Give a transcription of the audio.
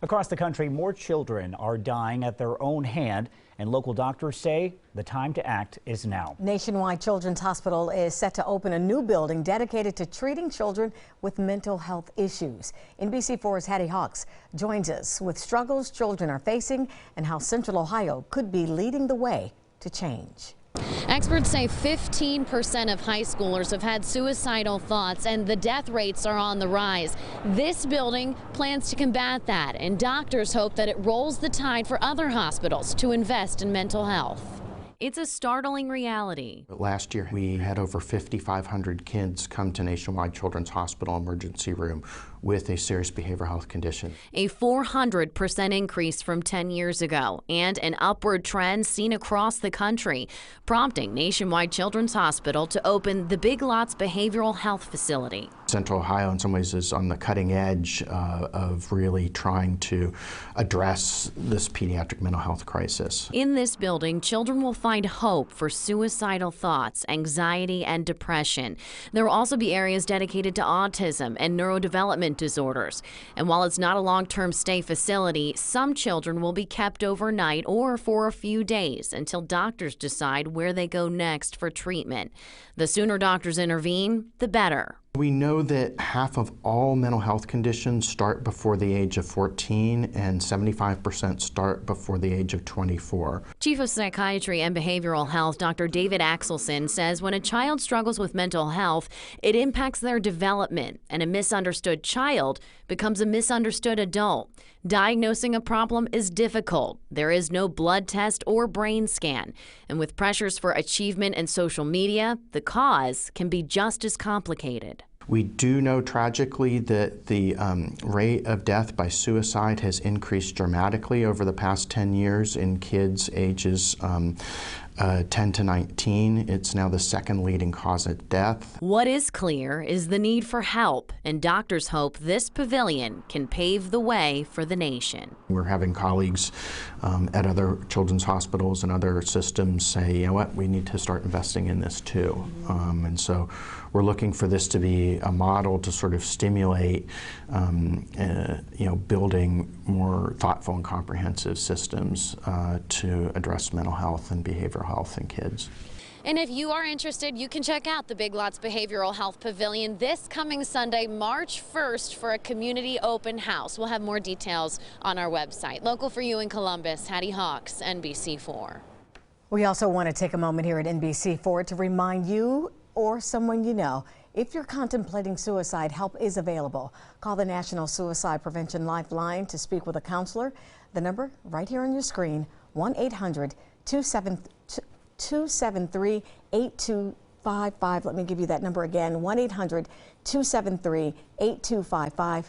Across the country, more children are dying at their own hand, and local doctors say the time to act is now. Nationwide Children's Hospital is set to open a new building dedicated to treating children with mental health issues. NBC4's Hattie Hawks joins us with struggles children are facing and how Central Ohio could be leading the way to change. Experts say 15% of high schoolers have had suicidal thoughts, and the death rates are on the rise. This building plans to combat that, and doctors hope that it rolls the tide for other hospitals to invest in mental health. It's a startling reality. Last year, we had over 5,500 kids come to Nationwide Children's Hospital emergency room with a serious behavioral health condition. A 400% increase from 10 years ago, and an upward trend seen across the country, prompting Nationwide Children's Hospital to open the Big Lots Behavioral Health Facility. Central Ohio, in some ways, is on the cutting edge of really trying to address this pediatric mental health crisis. In this building, children will find hope for suicidal thoughts, anxiety, and depression. There will also be areas dedicated to autism and neurodevelopment disorders. And while it's not a long-term stay facility, some children will be kept overnight or for a few days until doctors decide where they go next for treatment. The sooner doctors intervene, the better. We know that half of all mental health conditions start before the age of 14 and 75% start before the age of 24. Chief of Psychiatry and Behavioral Health, Dr. David AXELSON, says when a child struggles with mental health, it impacts their development, and a misunderstood child becomes a misunderstood adult. Diagnosing a problem is difficult. There is no blood test or brain scan. And with pressures for achievement and social media, the cause can be just as complicated. We do know tragically that the rate of death by suicide has increased dramatically over the past 10 years in kids ages 10 to 19. It's now the second leading cause of death. What is clear is the need for help, and doctors hope this pavilion can pave the way for the nation. We're having colleagues at other children's hospitals and other systems say, you know what, we need to start investing in this too. And so we're looking for this to be a model to sort of stimulate building more thoughtful and comprehensive systems to address mental health and behavioral health in kids. And if you are interested, you can check out the Big Lots Behavioral Health Pavilion this coming Sunday, March 1st, for a community open house. We'll have more details on our website. Local for you in Columbus, Hattie Hawks, NBC4. We also want to take a moment here at NBC4 to remind you or someone you know, if you're contemplating suicide, help is available. Call the National Suicide Prevention Lifeline to speak with a counselor. The number right here on your screen, 1-800-273-8255. Let me give you that number again, 1-800-273-8255.